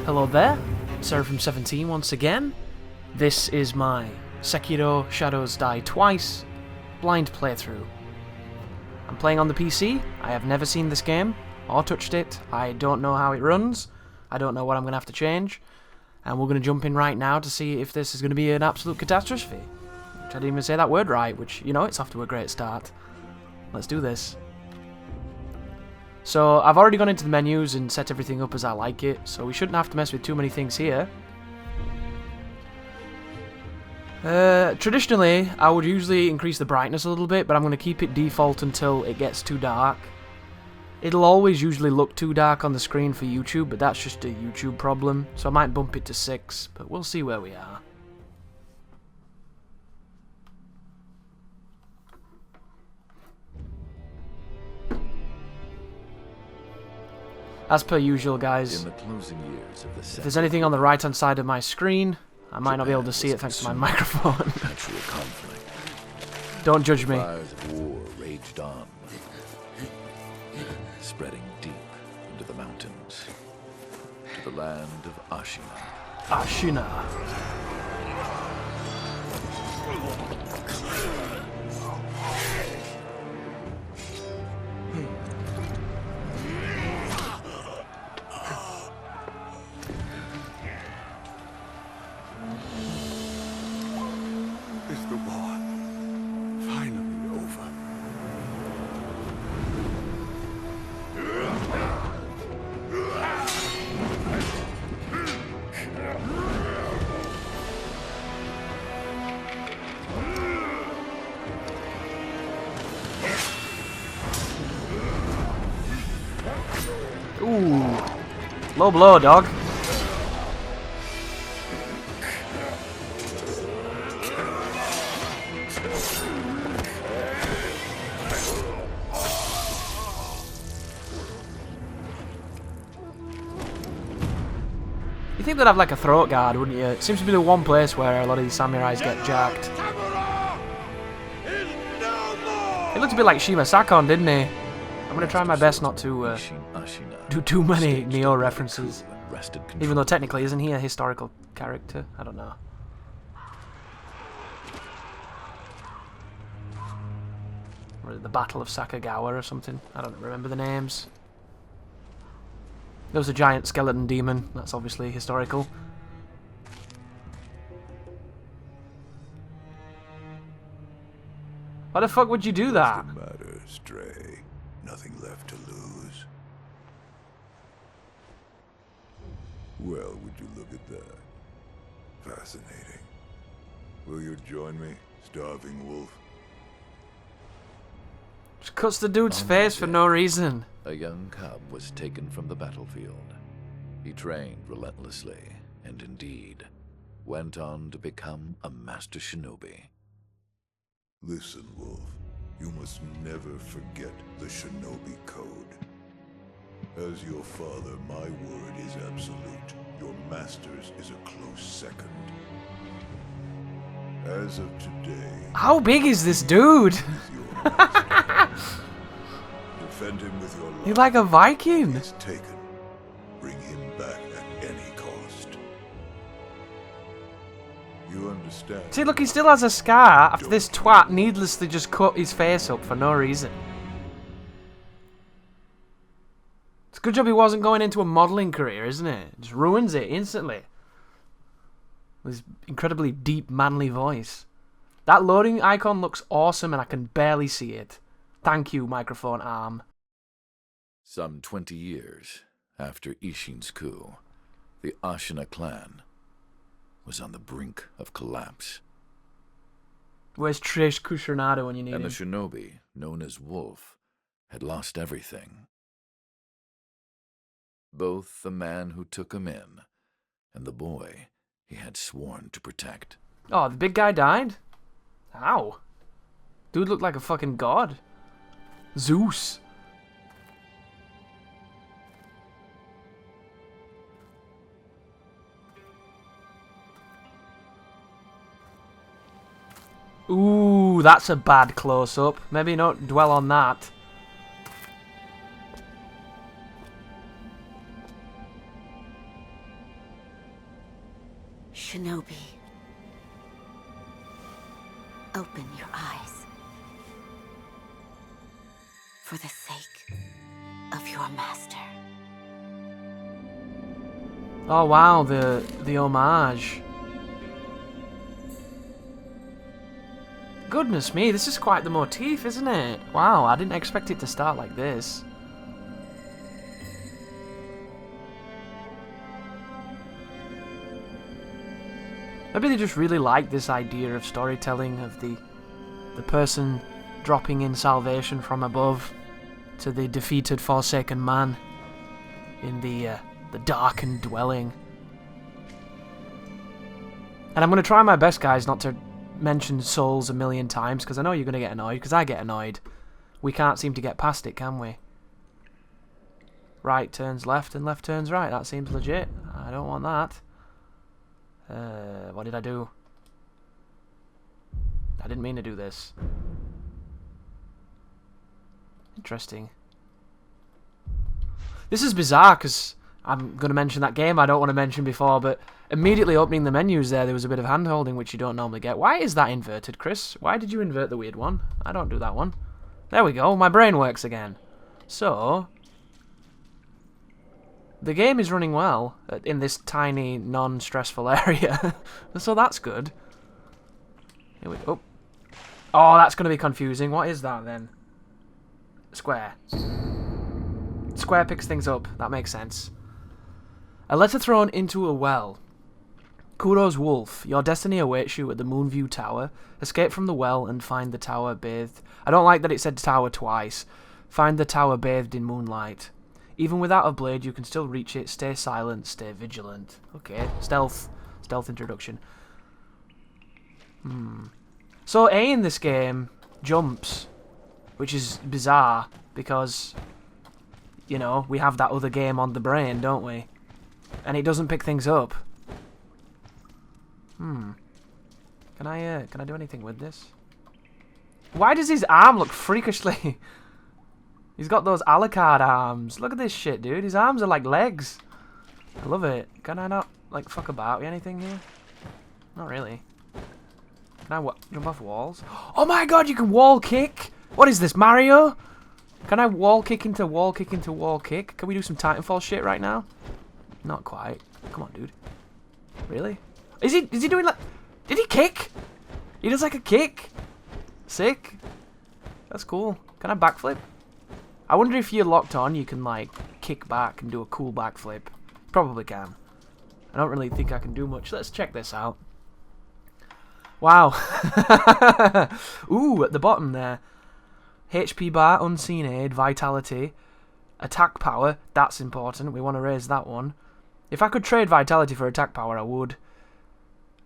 Hello there, Seraphim17 once again. This is my Sekiro Shadows Die Twice blind playthrough. I'm playing on the PC. I have never seen this game or touched it. I don't know how it runs. I don't know what I'm going to have to change. And we're going to jump in right now to see if this is going to be an absolute catastrophe. Which I didn't even say that word right, which, you know, it's off to a great start. Let's do this. So, I've already gone into the menus and set everything up as I like it, so we shouldn't have to mess with too many things here. Traditionally, I would usually increase the brightness a little bit, but I'm going to keep it default until it gets too dark. It'll always usually look too dark on the screen for YouTube, but that's just a YouTube problem, so I might bump it to 6, but we'll see where we are. As per usual, guys, if there's anything on the right-hand side of my screen, I might not be able to see it thanks to my microphone. Don't judge me. Fires of war raged on, spreading deep into the mountains, to the land of Ashina. Ashina. Is the war finally over? Ooh. Low blow, dog. You think they'd have like a throat guard, wouldn't you? It seems to be the one place where a lot of these samurais get jacked. He looked a bit like Shima Sakon, didn't he? I'm going to try my best not to do too many Neo references. Even though technically, isn't he a historical character? I don't know. Or the Battle of Sakagawa or something. I don't remember the names. There was a giant skeleton demon. That's obviously historical. Why the fuck would you do that? What's the matter, Stray? Nothing left to lose. Well, would you look at that? Fascinating. Will you join me, starving wolf? Just cuts the dude's face for no reason. A young cub was taken from the battlefield. He trained relentlessly, and indeed, went on to become a master shinobi. Listen, Wolf. You must never forget the shinobi code. As your father, my word is absolute. Your master's is a close second. As of today... How big is this dude? Defend him with your life. He's like a Viking. He's taken. Bring him back at any cost. You understand? See, look, he still has a scar after this twat needlessly just cut his face up for no reason. It's a good job he wasn't going into a modelling career, isn't it? Just ruins it instantly. With his incredibly deep, manly voice. That loading icon looks awesome and I can barely see it. Thank you, microphone arm. Some 20 years after Ishin's coup, the Ashina clan was on the brink of collapse. Where's Trish Kushernado when you need And him? the shinobi, known as Wolf, had lost everything. Both the man who took him in and the boy he had sworn to protect. Oh, the big guy died? How? Dude looked like a fucking god. Zeus. Ooh, that's a bad close-up. Maybe not dwell on that. Shinobi, open your eyes. For the sake of your master. Oh wow, the homage. Goodness me, this is quite the motif, isn't it? Wow, I didn't expect it to start like this. Maybe they just really like this idea of storytelling, of the person dropping in salvation from above to the defeated, forsaken man in the darkened dwelling. And I'm going to try my best, guys, not to mention souls a million times, because I know you're going to get annoyed, because I get annoyed. We can't seem to get past it, can we? Right turns left and left turns right. That seems legit. I don't want that. What did I do? I didn't mean to do this. Interesting. This is bizarre, because I'm going to mention that game I don't want to mention before, but immediately opening the menus there was a bit of hand-holding, which you don't normally get. Why is that inverted, Chris? Why did you invert the weird one? I don't do that one. There we go, my brain works again. So, the game is running well in this tiny, non-stressful area. So that's good. Here we go. Oh, that's going to be confusing. What is that then? Square. Square picks things up. That makes sense. A letter thrown into a well. Kuro's wolf. Your destiny awaits you at the Moonview Tower. Escape from the well and find the tower bathed. I don't like that it said tower twice. Find the tower bathed in moonlight. Even without a blade, you can still reach it. Stay silent. Stay vigilant. Okay. Stealth. Stealth introduction. So A in this game jumps, which is bizarre because, you know, we have that other game on the brain, don't we? And it doesn't pick things up. Can I do anything with this? Why does his arm look freakishly... He's got those Alucard arms. Look at this shit, dude. His arms are like legs. I love it. Can I not, like, fuck about with anything here? Not really. Can I jump off walls? Oh my god, you can wall kick! What is this, Mario? Can I wall kick into wall kick into wall kick? Can we do some Titanfall shit right now? Not quite. Come on, dude. Really? Is he doing like... Did he kick? He does like a kick. Sick. That's cool. Can I backflip? I wonder if you're locked on, you can like kick back and do a cool backflip. Probably can. I don't really think I can do much. Let's check this out. Wow. Ooh, at the bottom there. HP bar, unseen aid, vitality, attack power. That's important. We want to raise that one. If I could trade vitality for attack power, I would.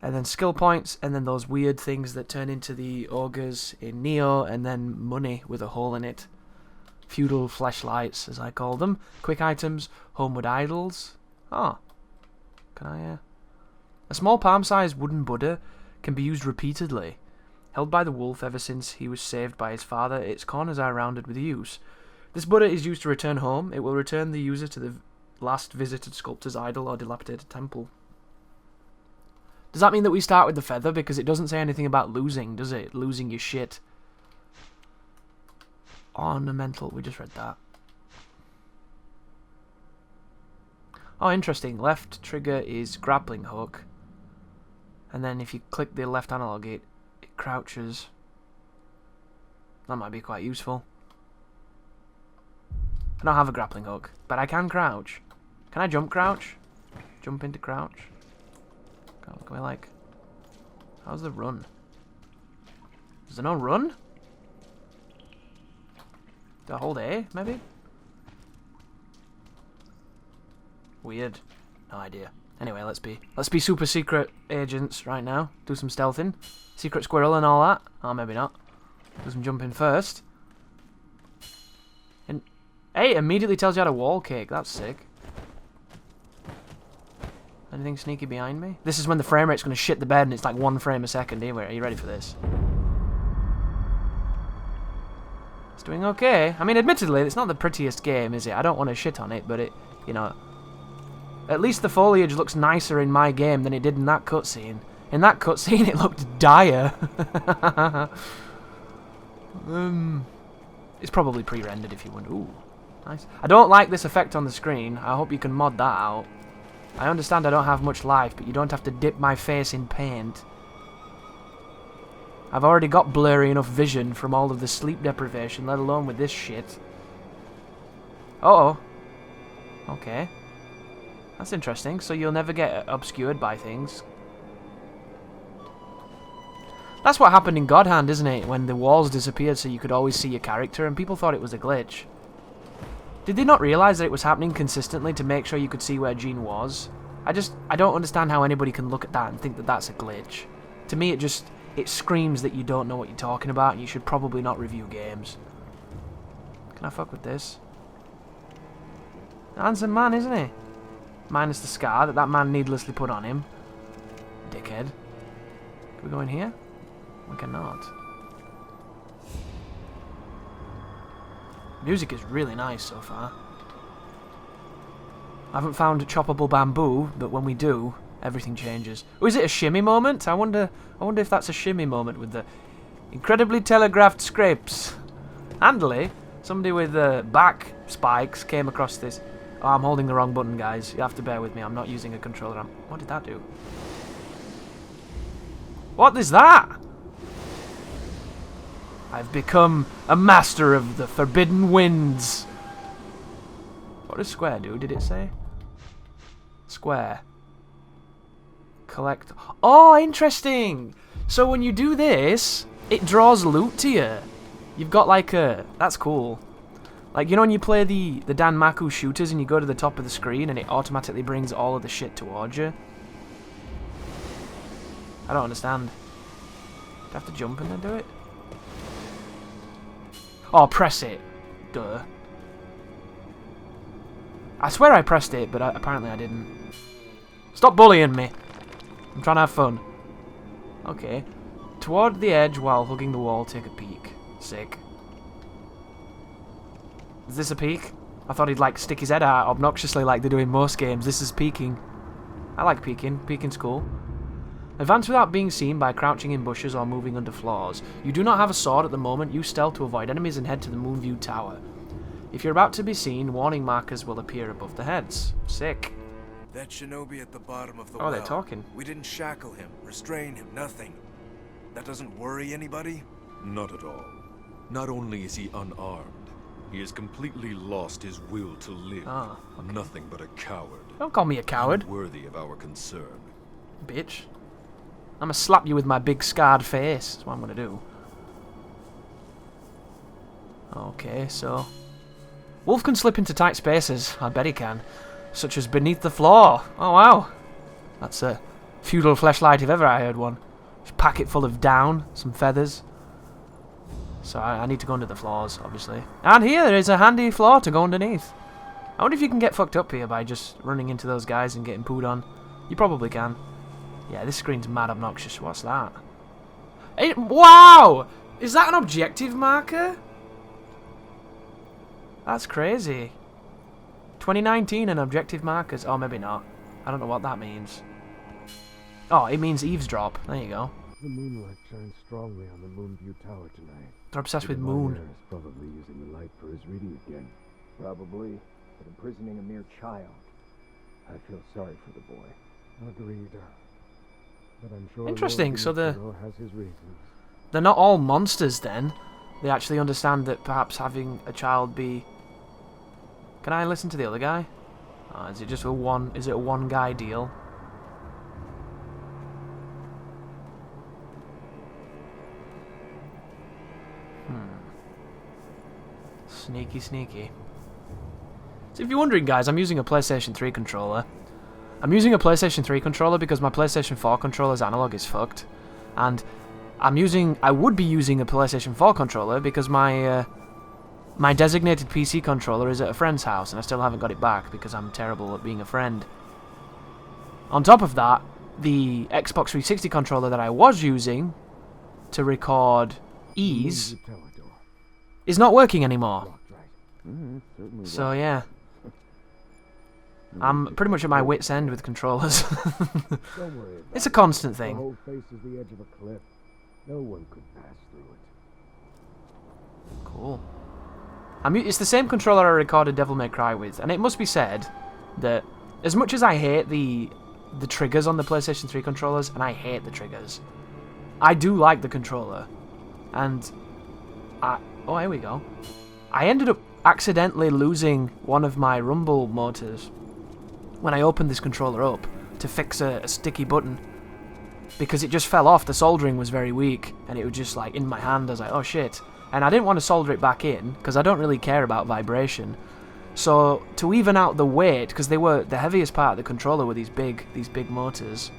And then skill points, and then those weird things that turn into the ogres in Neo, and then money with a hole in it. Feudal fleshlights, as I call them. Quick items, homeward idols. Oh. Can I, A small palm-sized wooden Buddha can be used repeatedly. Held by the wolf ever since he was saved by his father, its corners are rounded with use. This Buddha is used to return home. It will return the user to the last visited sculptor's idol or dilapidated temple. Does that mean that we start with the feather? Because it doesn't say anything about losing, does it? Losing your shit. Ornamental. We just read that. Oh, interesting. Left trigger is grappling hook. And then if you click the left analog, it crouches. That might be quite useful. I don't have a grappling hook, but I can crouch. Can I jump crouch? Jump into crouch? Can we like... How's the run? Is there no run? Do I hold A, maybe? Weird. No idea. Anyway, let's be super secret agents right now. Do some stealthing. Secret squirrel and all that. Oh, maybe not. Do some jumping first. And A immediately tells you how to wall kick. That's sick. Anything sneaky behind me? This is when the frame rate's going to shit the bed and it's like 1 frame a second. Anyway, are you ready for this? It's doing okay. I mean, admittedly, it's not the prettiest game, is it? I don't want to shit on it, but it, you know... At least the foliage looks nicer in my game than it did in that cutscene. In that cutscene, it looked dire. It's probably pre-rendered if you want. Ooh, nice. I don't like this effect on the screen. I hope you can mod that out. I understand I don't have much life, but you don't have to dip my face in paint. I've already got blurry enough vision from all of the sleep deprivation, let alone with this shit. Uh-oh. Okay. That's interesting. So you'll never get obscured by things. That's what happened in God Hand, isn't it? When the walls disappeared so you could always see your character, and people thought it was a glitch. Did they not realise that it was happening consistently to make sure you could see where Jean was? I don't understand how anybody can look at that and think that that's a glitch. To me, it screams that you don't know what you're talking about, and you should probably not review games. Can I fuck with this? Handsome man, isn't he? Minus the scar that man needlessly put on him. Dickhead. Can we go in here? We cannot. Music is really nice so far. I haven't found choppable bamboo, but when we do, everything changes. Oh, is it a shimmy moment? I wonder if that's a shimmy moment with the incredibly telegraphed scrapes. Handily, somebody with back spikes came across this. Oh, I'm holding the wrong button, guys. You have to bear with me. I'm not using a controller. What did that do? What is that? I've become a master of the forbidden winds. What does square do? Did it say? Square. Collect. Oh, interesting. So when you do this, it draws loot to you. You've got like a... That's cool. Like, you know when you play the Danmaku shooters and you go to the top of the screen and it automatically brings all of the shit towards you? I don't understand. Do I have to jump and then do it? Oh, press it. Duh. I swear I pressed it, but apparently I didn't. Stop bullying me. I'm trying to have fun. Okay. Toward the edge while hugging the wall, take a peek. Sick. Is this a peek? I thought he'd like stick his head out obnoxiously like they do in most games. This is peeking. I like peeking. Peeking's cool. Advance without being seen by crouching in bushes or moving under floors. You do not have a sword at the moment. Use stealth to avoid enemies and head to the Moonview Tower. If you're about to be seen, warning markers will appear above the heads. Sick. That shinobi at the bottom of the Oh, well. they're talking. We didn't shackle him, restrain him, nothing. That doesn't worry anybody? Not at all. Not only is he unarmed, he has completely lost his will to live. Ah, okay. Nothing but a coward. Don't call me a coward. Worthy of our concern. Bitch. I'm gonna slap you with my big scarred face. That's what I'm gonna do. Okay, so... Wolf can slip into tight spaces. I bet he can. Such as beneath the floor. Oh, wow. That's a feudal fleshlight if ever I heard one. Just pack it full of down, some feathers. So I need to go under the floors, obviously. And here there is a handy floor to go underneath. I wonder if you can get fucked up here by just running into those guys and getting pooed on. You probably can. Yeah, this screen's mad obnoxious. What's that? Wow! Is that an objective marker? That's crazy. 2019 and objective markers. Oh, maybe not. I don't know what that means. Oh, it means eavesdrop. There you go. The moonlight shines strongly on the Moonview Tower tonight. They're obsessed with The moon. diviner is probably using the light for his reading again. Probably, but imprisoning a mere child. I feel sorry for the boy. Agreed. But I'm sure Interesting, Lord so Dimitro has his reasons. They're not all monsters then. They actually understand that perhaps having a child be... Can I listen to the other guy? Is it just a one guy deal? Sneaky, sneaky. So if you're wondering, guys, I'm using a PlayStation 3 controller. I'm using a PlayStation 3 controller because my PlayStation 4 controller's analog is fucked. And I would be using a PlayStation 4 controller because my designated PC controller is at a friend's house and I still haven't got it back because I'm terrible at being a friend. On top of that, the Xbox 360 controller that I was using to record Ease is not working anymore. So yeah. I'm pretty much at my wit's end with controllers. Don't worry about It's a constant The thing. whole face is the edge of a cliff. No one could pass through it. Cool. It's the same controller I recorded Devil May Cry with, and it must be said that as much as I hate the triggers on the PlayStation 3 controllers, and I hate the triggers, I do like the controller. And oh, here we go. I ended up accidentally losing one of my rumble motors when I opened this controller up to fix a sticky button, because it just fell off. The soldering was very weak, and it was just like in my hand. I was like, oh shit. And I didn't want to solder it back in, because I don't really care about vibration. So, to even out the weight, because they were the heaviest part of the controller were these big motors,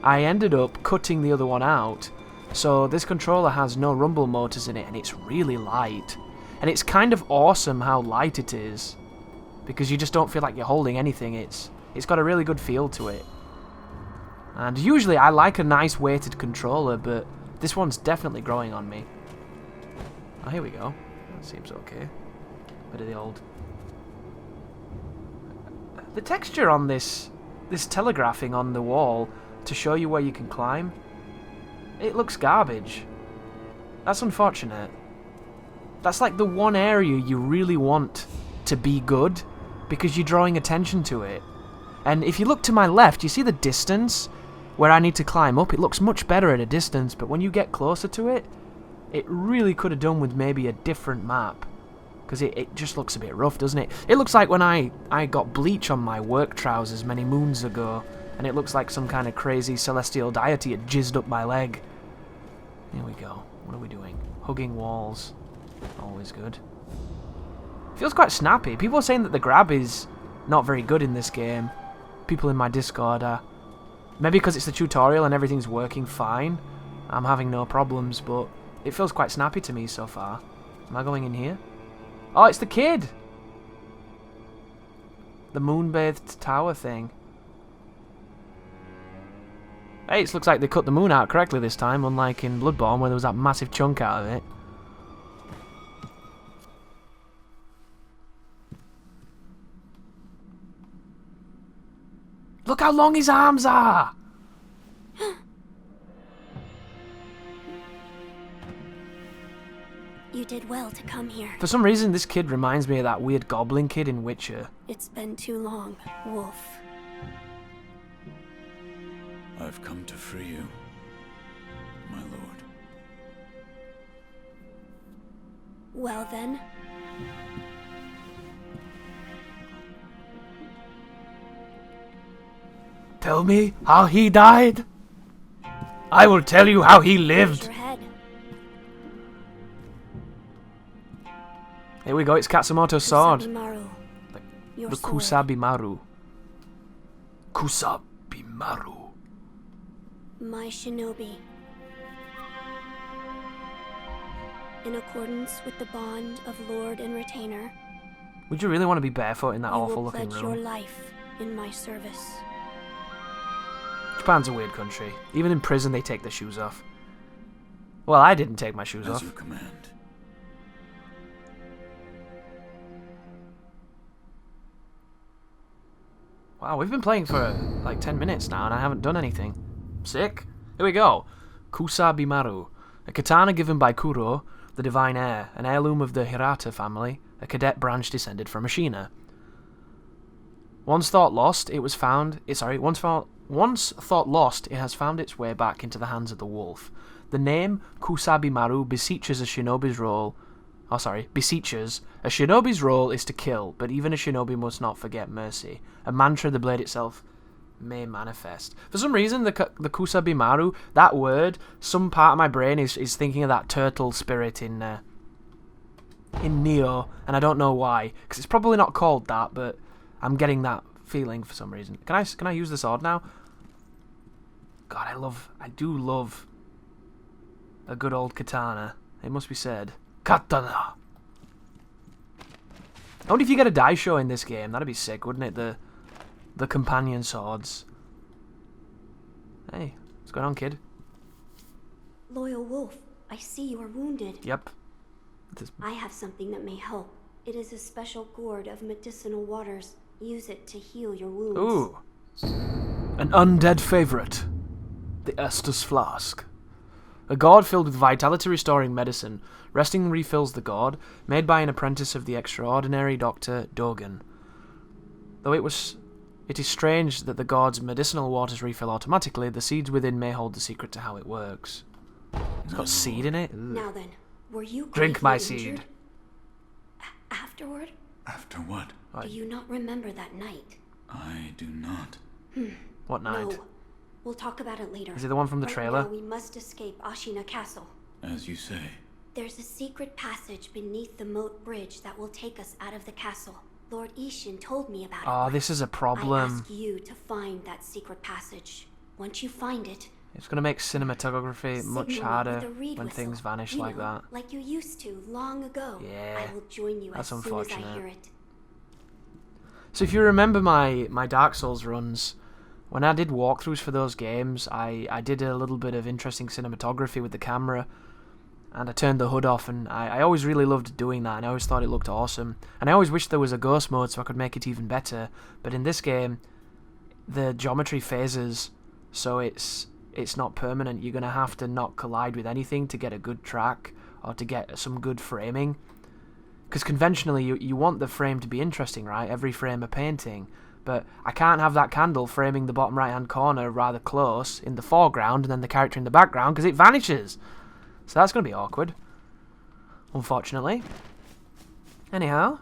I ended up cutting the other one out. So this controller has no rumble motors in it, and it's really light. And it's kind of awesome how light it is, because you just don't feel like you're holding anything. It's got a really good feel to it. And usually I like a nice weighted controller, but this one's definitely growing on me. Oh, here we go. That seems okay. Bit of the old... The texture on this telegraphing on the wall to show you where you can climb, it looks garbage. That's unfortunate. That's like the one area you really want to be good, because you're drawing attention to it. And if you look to my left, you see the distance where I need to climb up. It looks much better at a distance, but when you get closer to it, it really could have done with maybe a different map. Because it just looks a bit rough, doesn't it? It looks like when I got bleach on my work trousers many moons ago, and it looks like some kind of crazy celestial deity had jizzed up my leg. Here we go. What are we doing? Hugging walls. Always good. Feels quite snappy. People are saying that the grab is not very good in this game. People in my Discord are... Maybe because it's the tutorial and everything's working fine. I'm having no problems, but it feels quite snappy to me so far. Am I going in here? Oh, it's the kid! The moon-bathed tower thing. Hey, it looks like they cut the moon out correctly this time, unlike in Bloodborne where there was that massive chunk out of it. Look how long his arms are! You did well to come here. For some reason, this kid reminds me of that weird goblin kid in Witcher. It's been too long, Wolf. I've come to free you, my lord. Well then. Tell me how he died? I will tell you how he lived. Your head. Here we go, it's Katsumoto's sword. Kusabimaru. Your The sword. Kusabimaru. Kusabimaru. My shinobi. In accordance with the bond of lord and retainer, Would you really want to be barefoot in that you awful will looking pledge your room? life in my service. Japan's a weird country. Even in prison they take their shoes off. Well, I didn't take my shoes As off. you command. Wow, we've been playing for like 10 minutes now and I haven't done anything. Sick. Here we go. Kusabimaru. A katana given by Kuro, the divine heir, an heirloom of the Hirata family, a cadet branch descended from a Shina. Once thought lost, it was found... Once thought lost, it has found its way back into the hands of the wolf. The name Kusabimaru beseeches a shinobi's role... beseeches. A shinobi's role is to kill, but even a shinobi must not forget mercy. A mantra the blade itself may manifest. For some reason, the Kusabimaru, that word, some part of my brain is thinking of that turtle spirit in Neo, and I don't know why, because it's probably not called that, but I'm getting that feeling for some reason. Can I use the sword now? God, I do love a good old katana. It must be said. Katana. I wonder if you get a daisho in this game. That'd be sick, wouldn't it? The companion swords. Hey, what's going on, kid? Loyal Wolf, I see you are wounded. Yep. I have something that may help. It is a special gourd of medicinal waters. Use it to heal your wounds. Ooh. An undead favorite. The Estus Flask. A gourd filled with vitality-restoring medicine. Resting refills the gourd, made by an apprentice of the extraordinary Dr. Dogan. Though it is strange that the gourd's medicinal waters refill automatically, the seeds within may hold the secret to how it works. It's got seed in it? Ugh. Now then, were you Drink my gravely seed. injured? Afterward? After what? Do you not remember that night? I do not. What night? No. We'll talk about it later. Is it the one from the Right trailer? now we must escape Ashina Castle. As you say. There's a secret passage beneath the moat bridge that will take us out of the castle. Lord Ishin told me about it. Oh, this is a I problem. ask you to find that secret passage. Once you find it, It's going to make cinematography much signal me harder with a reed when whistle. things vanish You like know, that. like you used to long ago. Yeah, I will join you that's as soon as I unfortunate. hear it. So if you remember my Dark Souls runs, when I did walkthroughs for those games, I did a little bit of interesting cinematography with the camera, and I turned the hood off, and I always really loved doing that, and I always thought it looked awesome. And I always wished there was a ghost mode so I could make it even better, but in this game, the geometry phases, so it's not permanent. You're going to have to not collide with anything to get a good track, or to get some good framing. Because conventionally, you want the frame to be interesting, right? Every frame a painting. But I can't have that candle framing the bottom right-hand corner rather close in the foreground and then the character in the background because it vanishes. So that's going to be awkward, unfortunately. Anyhow,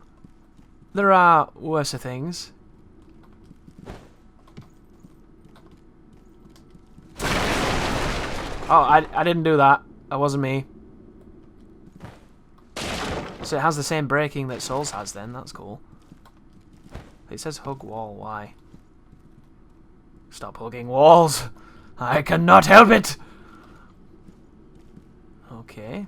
there are worse things. Oh, I didn't do that. That wasn't me. So it has the same breaking that Souls has then, that's cool. It says hug wall, why? Stop hugging walls! I cannot help it! Okay.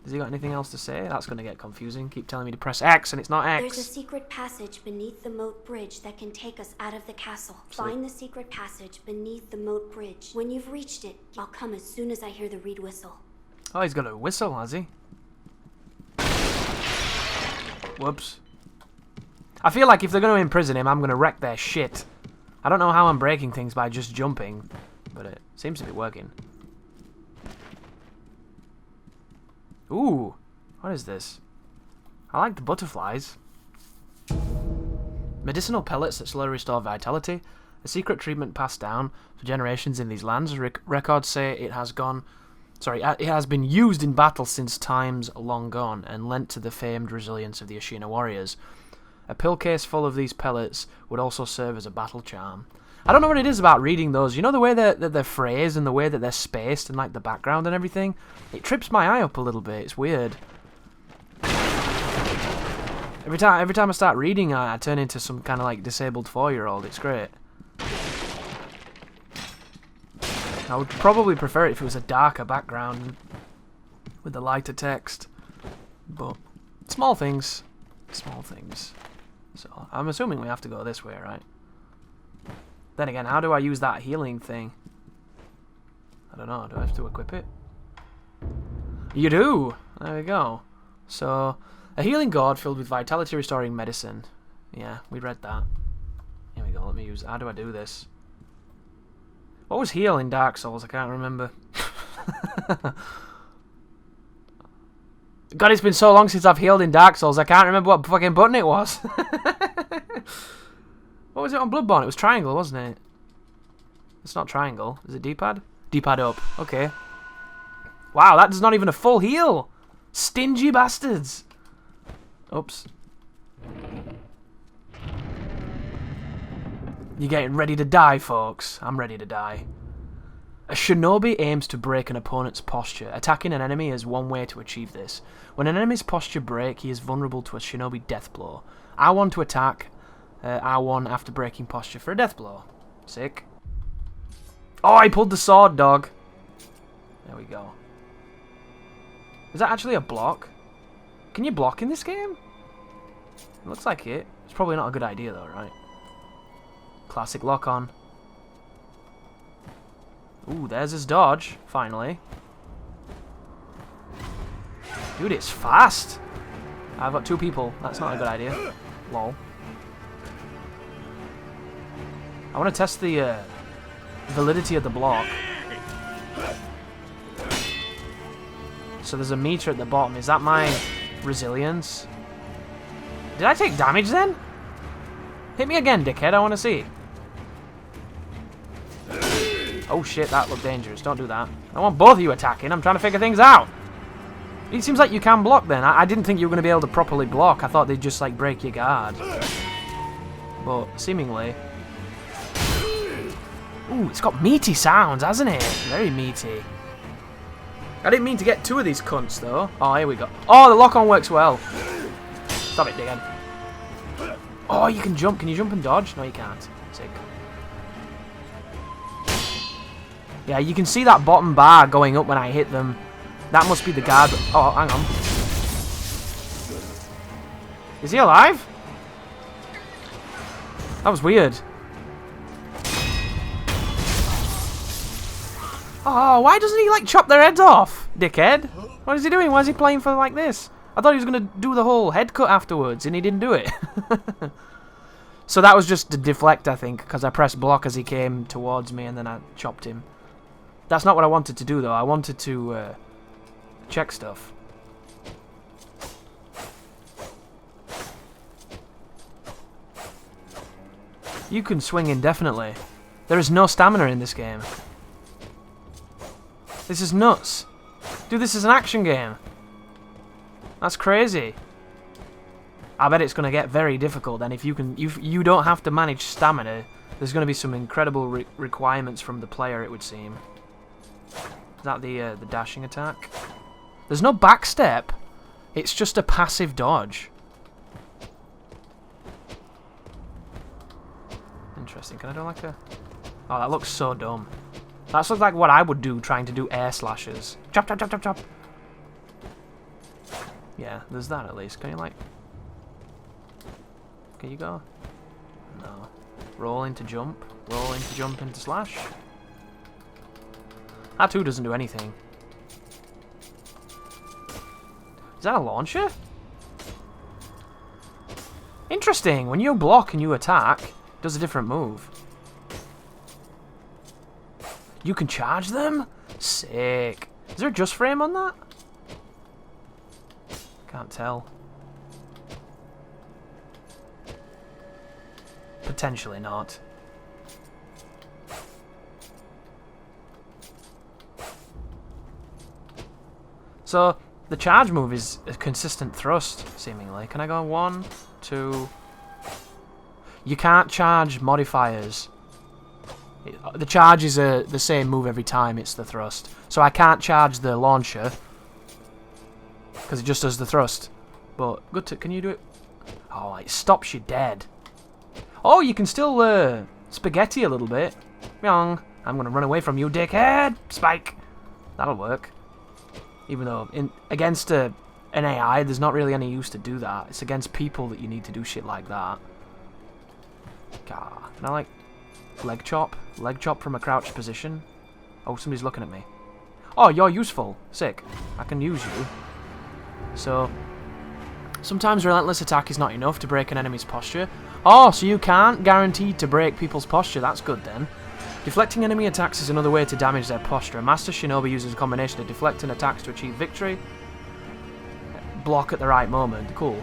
Has he got anything else to say? That's going to get confusing. Keep telling me to press X and it's not X. There's a secret passage beneath the moat bridge that can take us out of the castle. Find the secret passage beneath the moat bridge. When you've reached it, I'll come as soon as I hear the reed whistle. Oh, he's got a whistle, has he? Whoops. I feel like if they're going to imprison him, I'm going to wreck their shit. I don't know how I'm breaking things by just jumping, but it seems to be working. Ooh, what is this? I like the butterflies. Medicinal pellets that slowly restore vitality. A secret treatment passed down for generations in these lands. Records say it has been used in battle since times long gone and lent to the famed resilience of the Ashina warriors. A pill case full of these pellets would also serve as a battle charm. I don't know what it is about reading those. You know the way that they're phrased and the way that they're spaced and like the background and everything? It trips my eye up a little bit. It's weird. Every time I start reading, I turn into some kind of like disabled 4-year-old. It's great. I would probably prefer it if it was a darker background with the lighter text. But small things. Small things. So I'm assuming we have to go this way, right? Then again, how do I use that healing thing? I don't know. Do I have to equip it? You do! There we go. So, a healing gourd filled with vitality restoring medicine. Yeah, we read that. Here we go. Let me use... How do I do this? What was heal in Dark Souls? I can't remember. God, it's been so long since I've healed in Dark Souls, I can't remember what fucking button it was. What was it on Bloodborne? It was triangle, wasn't it? It's not triangle. Is it D-pad? D-pad up. Okay. Wow, that is not even a full heal. Stingy bastards. Oops. You're getting ready to die, folks. I'm ready to die. A shinobi aims to break an opponent's posture. Attacking an enemy is one way to achieve this. When an enemy's posture breaks, he is vulnerable to a shinobi death blow. R1 to attack, R1 after breaking posture for a death blow. Sick. Oh, I pulled the sword, dog. There we go. Is that actually a block? Can you block in this game? It looks like it. It's probably not a good idea though, right? Classic lock-on. Ooh, there's his dodge, finally. Dude, it's fast! I've got 2 people. That's not a good idea. Lol. I want to test the validity of the block. So there's a meter at the bottom. Is that my resilience? Did I take damage then? Hit me again, dickhead. I want to see. Oh shit, that looked dangerous. Don't do that. I want both of you attacking. I'm trying to figure things out. It seems like you can block then. I didn't think you were going to be able to properly block. I thought they'd just like break your guard. But seemingly... Ooh, it's got meaty sounds, hasn't it? Very meaty. I didn't mean to get two of these cunts, though. Oh, here we go. Oh, the lock-on works well. Stop it, dickhead. Oh, you can jump. Can you jump and dodge? No, you can't. Sick. Yeah, you can see that bottom bar going up when I hit them. That must be the guard. Oh, hang on. Is he alive? That was weird. Oh, why doesn't he, like, chop their heads off, dickhead? What is he doing? Why is he playing for like this? I thought he was going to do the whole head cut afterwards, and he didn't do it. So that was just to deflect, I think, because I pressed block as he came towards me, and then I chopped him. That's not what I wanted to do, though. I wanted to check stuff. You can swing indefinitely. There is no stamina in this game. This is nuts. Dude, this is an action game. That's crazy. I bet it's going to get very difficult then if you don't have to manage stamina. There's going to be some incredible requirements from the player, it would seem. Is that the dashing attack? There's no backstep. It's just a passive dodge. Interesting. Can I do like a... Oh, that looks so dumb. That looks like what I would do trying to do air slashes. Chop, chop, chop, chop, chop. Yeah, there's that at least. Can you like... Can you go? No. Roll into jump. Roll into jump into slash. That too doesn't do anything. Is that a launcher? Interesting. When you block and you attack, it does a different move. You can charge them? Sick. Is there a just frame on that? Can't tell. Potentially not. So, the charge move is a consistent thrust, seemingly. Can I go 1, 2... You can't charge modifiers. The charge is the same move every time, it's the thrust. So I can't charge the launcher, because it just does the thrust. But, good to... Can you do it? Oh, it stops you dead. Oh, you can still spaghetti a little bit. Myong. I'm going to run away from you, dickhead. Spike. That'll work. Even though against an AI, there's not really any use to do that. It's against people that you need to do shit like that. God. Can I, like, leg chop? Leg chop from a crouched position? Oh, somebody's looking at me. Oh, you're useful. Sick. I can use you. So, sometimes relentless attack is not enough to break an enemy's posture. Oh, so you can't guarantee to break people's posture. That's good then. Deflecting enemy attacks is another way to damage their posture. A Master Shinobi uses a combination of deflecting attacks to achieve victory. Block at the right moment. Cool.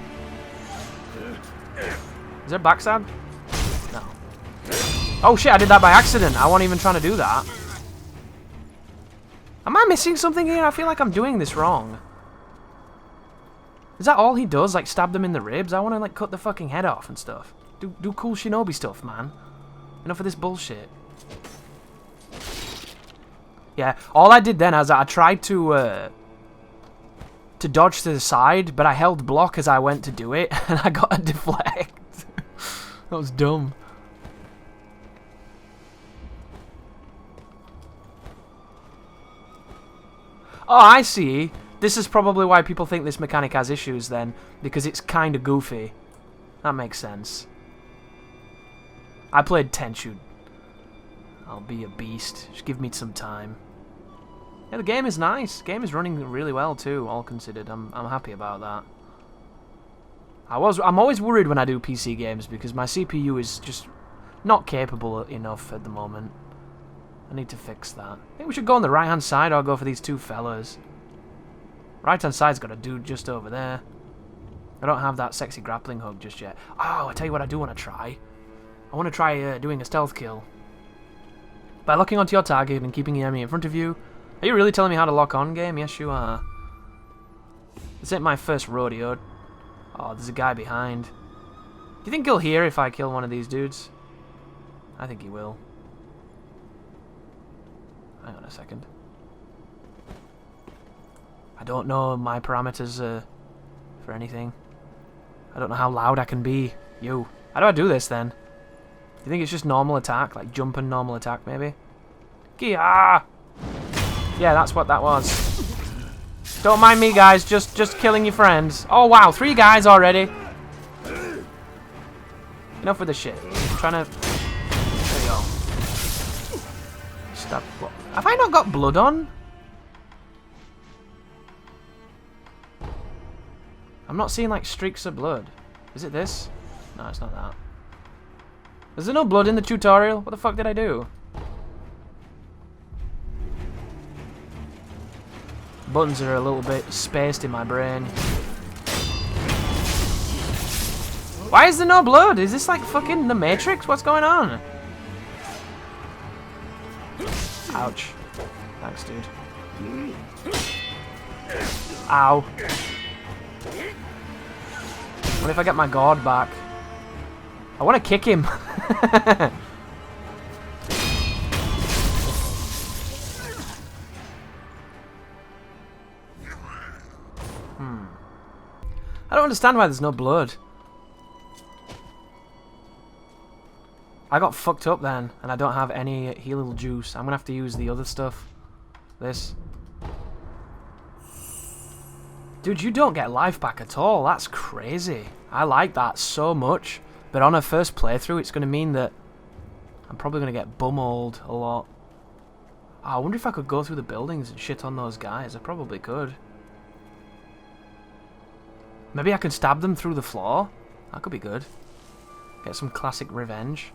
Is there backstab? No. Oh shit, I did that by accident. I wasn't even trying to do that. Am I missing something here? I feel like I'm doing this wrong. Is that all he does? Like stab them in the ribs? I want to like cut the fucking head off and stuff. Do cool shinobi stuff, man. Enough of this bullshit. Yeah, all I did then is I tried to dodge to the side, but I held block as I went to do it, and I got a deflect. That was dumb. Oh, I see. This is probably why people think this mechanic has issues then, because it's kind of goofy. That makes sense. I played Tenchu. I'll be a beast. Just give me some time. Yeah, the game is nice. The game is running really well too, all considered. I'm happy about that. I'm always worried when I do PC games because my CPU is just not capable enough at the moment. I need to fix that. I think we should go on the right-hand side or go for these two fellas. Right-hand side's got a dude just over there. I don't have that sexy grappling hook just yet. Oh, I tell you what I do want to try. I want to try doing a stealth kill. By locking onto your target and keeping the enemy in front of you. Are you really telling me how to lock on, game? Yes, you are. This ain't my first rodeo. Oh, there's a guy behind. Do you think he'll hear if I kill one of these dudes? I think he will. Hang on a second. I don't know my parameters for anything. I don't know how loud I can be. You. How do I do this then? Do you think it's just normal attack? Like jump and normal attack maybe? Kia! Yeah, that's what that was. Don't mind me, guys. Just killing your friends. Oh wow, 3 guys already. Enough with the shit. I'm trying to. There you go. Stop. What? Have I not got blood on? I'm not seeing like streaks of blood. Is it this? No, it's not that. Is there no blood in the tutorial? What the fuck did I do? Buttons are a little bit spaced in my brain. Why is there no blood? Is this like fucking the Matrix? What's going on? Ouch. Thanks, dude. Ow. What if I get my guard back? I want to kick him. I don't understand why there's no blood. I got fucked up then, and I don't have any heal juice. I'm gonna have to use the other stuff. This. Dude, you don't get life back at all. That's crazy. I like that so much. But on a first playthrough, it's gonna mean that I'm probably gonna get bumholed a lot. Oh, I wonder if I could go through the buildings and shit on those guys. I probably could. Maybe I can stab them through the floor? That could be good. Get some classic revenge.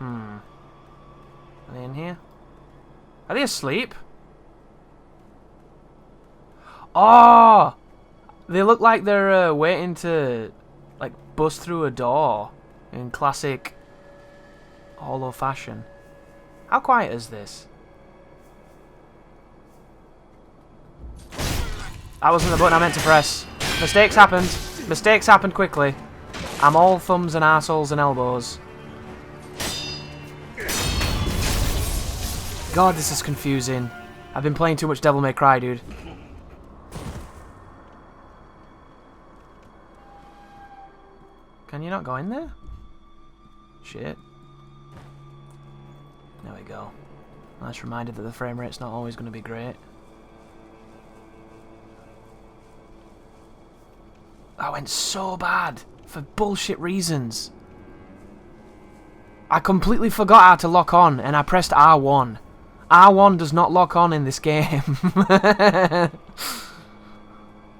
Are they in here? Are they asleep? Oh! They look like they're waiting to like bust through a door in classic hollow fashion. How quiet is this? That wasn't the button I meant to press. Mistakes happened. Mistakes happened quickly. I'm all thumbs and assholes and elbows. God, this is confusing. I've been playing too much Devil May Cry, dude. Can you not go in there? Shit. There we go. Nice reminder that the frame rate's not always going to be great. That went so bad for bullshit reasons. I completely forgot how to lock on and I pressed R1. R1 does not lock on in this game.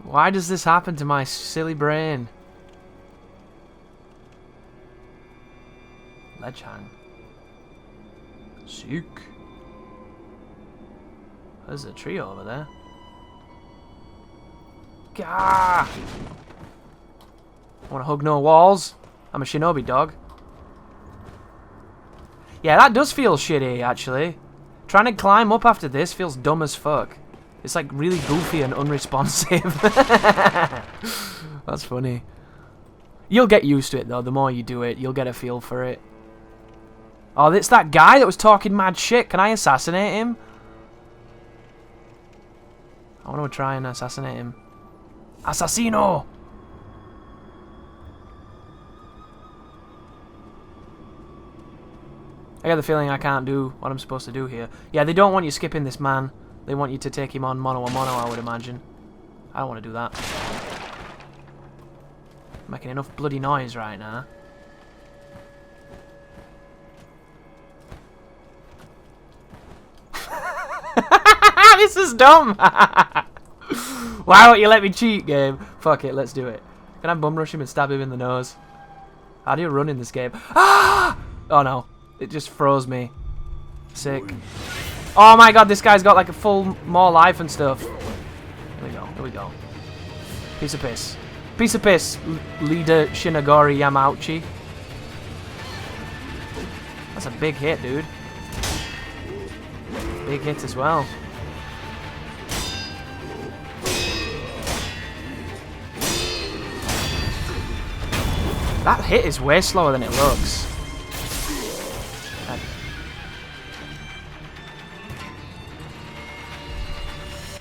Why does this happen to my silly brain? Ledge hang. Sick. There's a tree over there. Gah! Wanna hug no walls? I'm a shinobi dog. Yeah, that does feel shitty, actually. Trying to climb up after this feels dumb as fuck. It's like really goofy and unresponsive. That's funny. You'll get used to it though, the more you do it, you'll get a feel for it. Oh, it's that guy that was talking mad shit. Can I assassinate him? I want to try and assassinate him. Assassino! I got the feeling I can't do what I'm supposed to do here. Yeah, they don't want you skipping this man. They want you to take him on mono-a-mono, I would imagine. I don't want to do that. I'm making enough bloody noise right now. This is dumb! Why won't you let me cheat, game? Fuck it, let's do it. Can I bum rush him and stab him in the nose? How do you run in this game? Ah! Oh no. It just froze me. Sick. Oh my god, this guy's got like a full more life and stuff. Here we go. Here we go. Piece of piss. Piece of piss, Leader Shinagori Yamauchi. That's a big hit, dude. Big hit as well. That hit is way slower than it looks.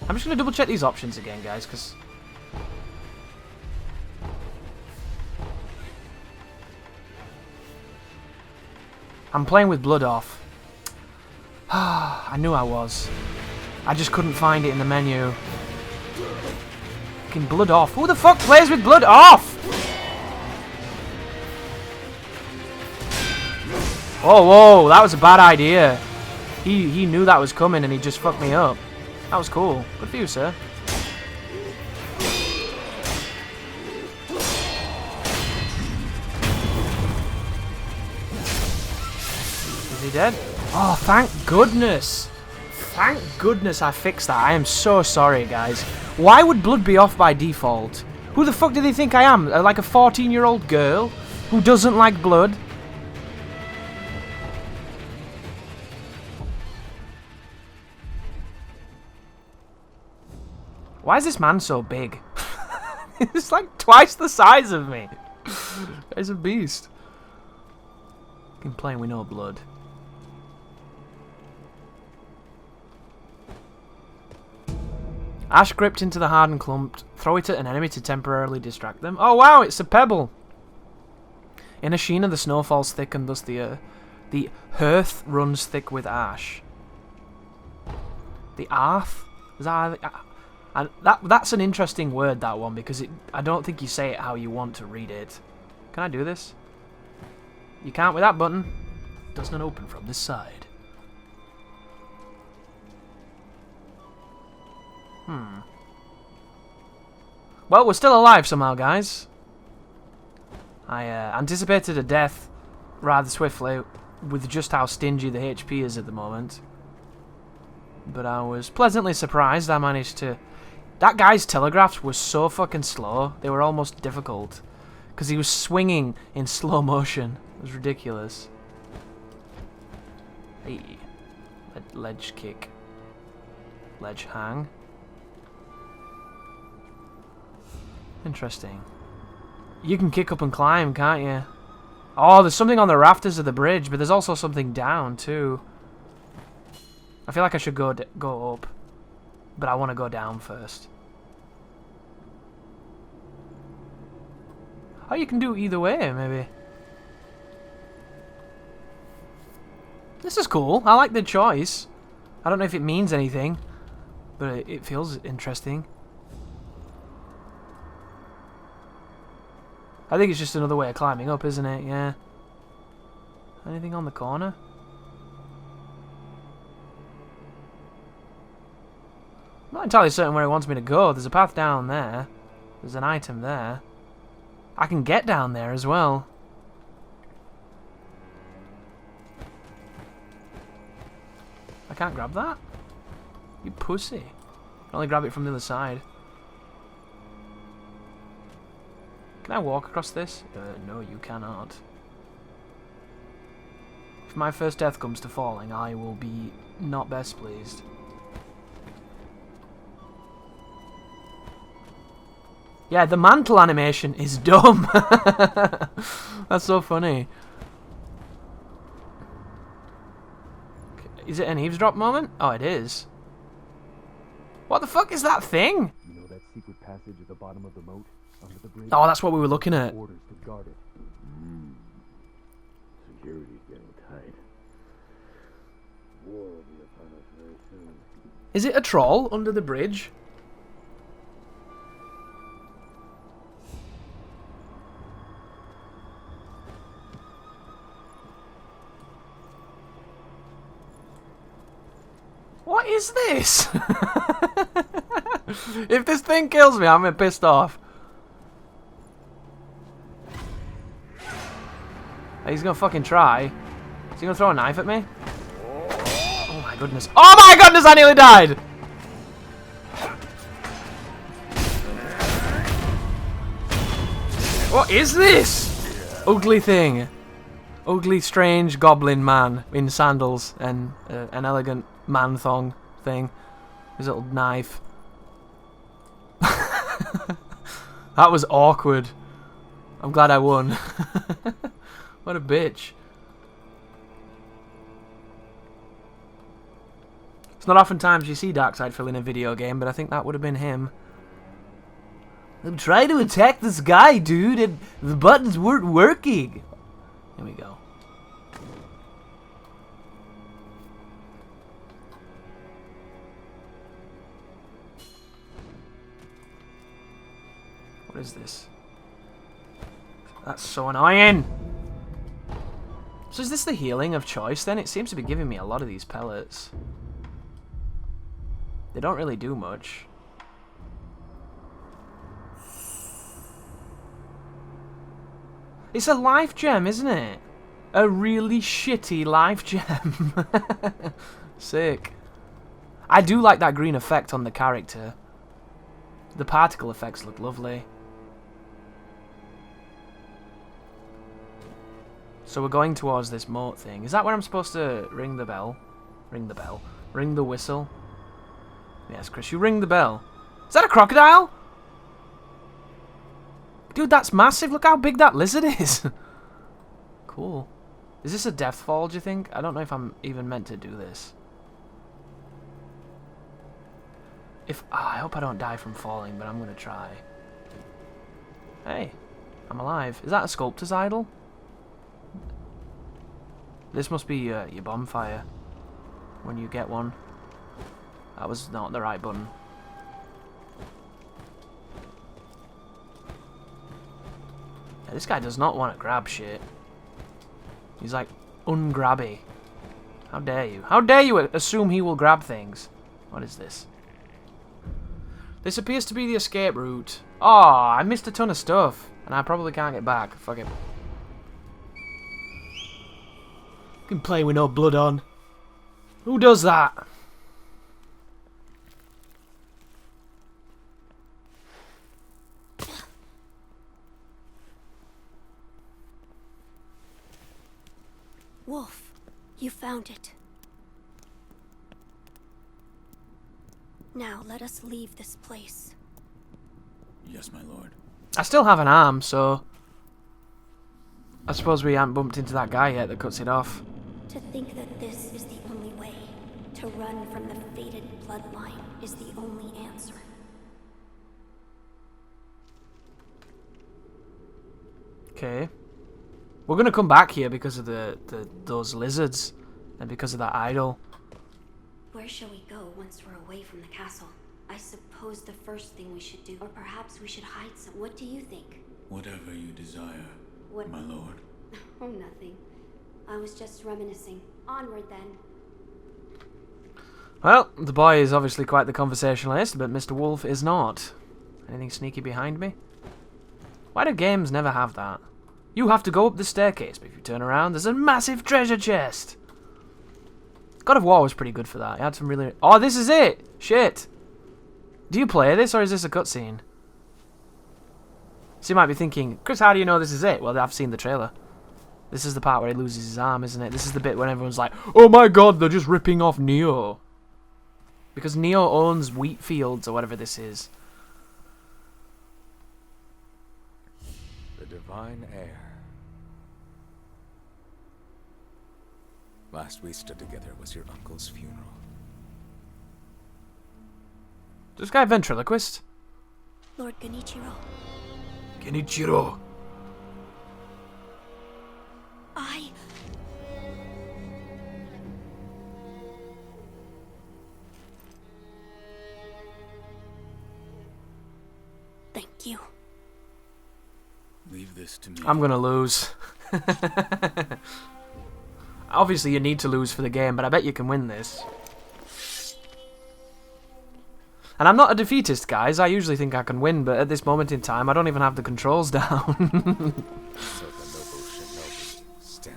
I'm just going to double check these options again, guys, because... I'm playing with blood off. I knew I was. I just couldn't find it in the menu. Fucking blood off. Who the fuck plays with blood off? Oh, whoa, that was a bad idea. He knew that was coming and he just fucked me up. That was cool. Good for you, sir. Is he dead? Oh, thank goodness. Thank goodness I fixed that. I am so sorry, guys. Why would blood be off by default? Who the fuck do they think I am? Like a 14-year-old girl who doesn't like blood? Why is this man so big? He's like twice the size of me. He's a beast. Been playing with no blood. Ash gripped into the hardened clump. Throw it at an enemy to temporarily distract them. Oh wow, it's a pebble. In a Sheena, the snow falls thick and thus the hearth runs thick with ash. The earth? Is that... And that's an interesting word, that one, because I don't think you say it how you want to read it. Can I do this? You can't with that button. Does not open from this side. Well, we're still alive somehow, guys. I anticipated a death rather swiftly with just how stingy the HP is at the moment. But I was pleasantly surprised I managed to... That guy's telegraphs were so fucking slow. They were almost difficult. Because he was swinging in slow motion. It was ridiculous. Hey. Ledge kick. Ledge hang. Interesting. You can kick up and climb, can't you? Oh, there's something on the rafters of the bridge, but there's also something down, too. I feel like I should go up. But I want to go down first. Oh, you can do either way, maybe. This is cool. I like the choice. I don't know if it means anything, but it feels interesting. I think it's just another way of climbing up, isn't it? Yeah. Anything on the corner? I'm not entirely certain where it wants me to go. There's a path down there. There's an item there. I can get down there as well. I can't grab that? You pussy. I can only grab it from the other side. Can I walk across this? No, you cannot. If my first death comes to falling, I will be not best pleased. Yeah, the mantle animation is dumb. That's so funny. Is it an eavesdrop moment? Oh, it is. What the fuck is that thing? You know that secret passage at the bottom of the moat? Under the bridge? Oh, that's what we were looking at. Orders to guard it. Security's getting tight. War will be upon us very soon. Is it a troll under the bridge? What is this? If this thing kills me, I'm pissed off. He's gonna fucking try. Is he gonna throw a knife at me? Oh my goodness. Oh my goodness, I nearly died! What is this? Ugly thing. Ugly, strange goblin man in sandals and an elegant man thong thing. His little knife. That was awkward. I'm glad I won. What a bitch. It's not oftentimes you see Darkseid fill in a video game, but I think that would have been him. I'm trying to attack this guy, dude, and the buttons weren't working. Here we go. What is this? That's so annoying! So is this the healing of choice then? It seems to be giving me a lot of these pellets. They don't really do much. It's a life gem, isn't it? A really shitty life gem. Sick. I do like that green effect on the character. The particle effects look lovely. So we're going towards this moat thing. Is that where I'm supposed to ring the bell? Ring the bell. Ring the whistle. Yes, Chris, you ring the bell. Is that a crocodile? Dude, that's massive. Look how big that lizard is. Cool. Is this a death fall, do you think? I don't know if I'm even meant to do this. I hope I don't die from falling, but I'm going to try. Hey, I'm alive. Is that a sculptor's idol? This must be your bonfire when you get one. That was not the right button. Yeah, this guy does not want to grab shit. He's like ungrabby. How dare you? How dare you assume he will grab things? What is this? This appears to be the escape route. Oh, I missed a ton of stuff. And I probably can't get back. Fuck it. Can play with no blood on. Who does that? Wolf, you found it. Now let us leave this place. Yes, my lord. I still have an arm, so I suppose we haven't bumped into that guy yet that cuts it off. To think that this is the only way, to run from the fated bloodline, is the only answer. Okay. We're gonna come back here because of those lizards and because of that idol. Where shall we go once we're away from the castle? I suppose the first thing we should do, or perhaps we should hide some. What do you think? Whatever you desire, What? my lord. Oh, nothing. I was just reminiscing. Onward then. Well, the boy is obviously quite the conversationalist, but Mr. Wolf is not. Anything sneaky behind me? Why do games never have that? You have to go up the staircase, but if you turn around, there's a massive treasure chest! God of War was pretty good for that. It had some really... Oh, this is it! Shit! Do you play this, or is this a cutscene? So you might be thinking, Chris, how do you know this is it? Well, I've seen the trailer. This is the part where he loses his arm, isn't it? This is the bit when everyone's like, oh my god, they're just ripping off Neo. Because Neo owns wheat fields, or whatever this is. The divine heir. Last we stood together was your uncle's funeral. Is this guy a ventriloquist? Lord Genichiro. Genichiro. Thank you. Leave this to me. I'm gonna lose. Obviously you need to lose for the game, but I bet you can win this. And I'm not a defeatist, guys. I usually think I can win, but at this moment in time, I don't even have the controls down. So the noble shinobi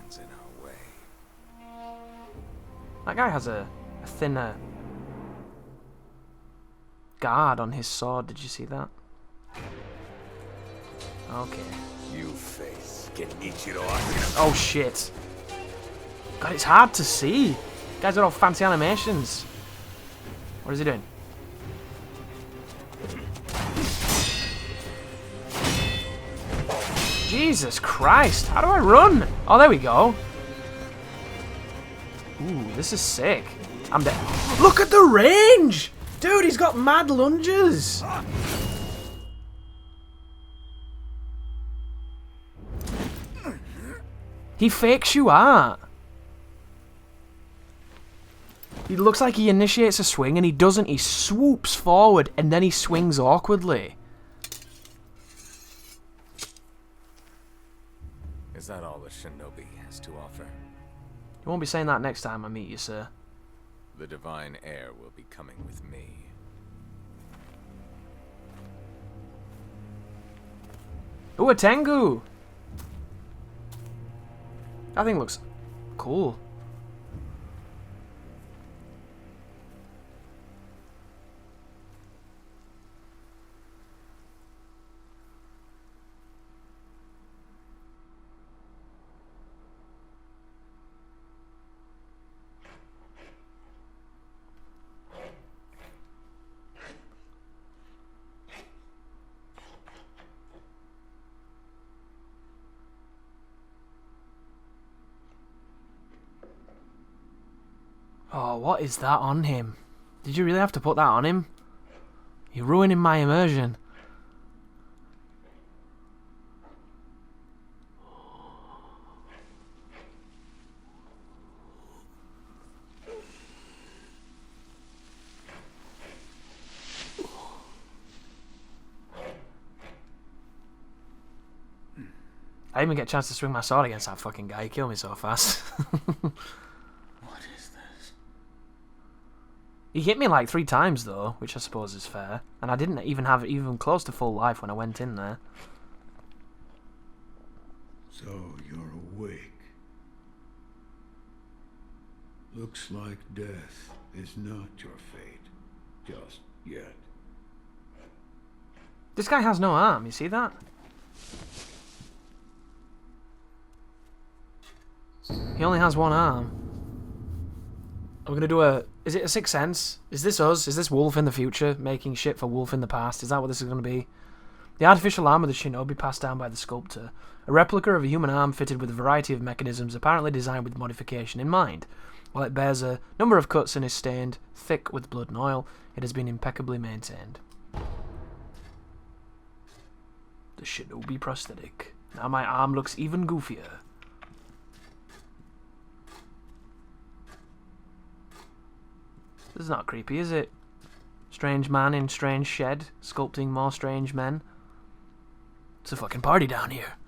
That guy has a thinner guard on his sword. Did you see that? Okay. You face Genichiro. Oh shit. God, it's hard to see. Guys got all fancy animations. What is he doing? Jesus Christ. How do I run? Oh, there we go. Ooh, this is sick. I'm dead. Look at the range! Dude, he's got mad lunges. He fakes you out. He looks like he initiates a swing and he doesn't. He swoops forward and then he swings awkwardly. Is that all the shinobi has to offer? You won't be saying that next time I meet you, sir. The divine heir will be coming with me. Ooh, a Tengu! That thing looks cool. Oh, what is that on him? Did you really have to put that on him? You're ruining my immersion. I didn't even get a chance to swing my sword against that fucking guy. He killed me so fast. What is this? He hit me like 3 times though, which I suppose is fair. And I didn't even have even close to full life when I went in there. So you're awake. Looks like death is not your fate. Just yet. This guy has no arm, you see that? He only has 1 arm. We're gonna do a... Is it a Sixth Sense? Is this us? Is this Wolf in the future making shit for Wolf in the past? Is that what this is gonna be? The artificial arm of the shinobi passed down by the sculptor. A replica of a human arm fitted with a variety of mechanisms apparently designed with modification in mind. While it bears a number of cuts and is stained thick with blood and oil, it has been impeccably maintained. The shinobi prosthetic. Now my arm looks even goofier. This is not creepy, is it? Strange man in strange shed, sculpting more strange men. It's a fucking party down here.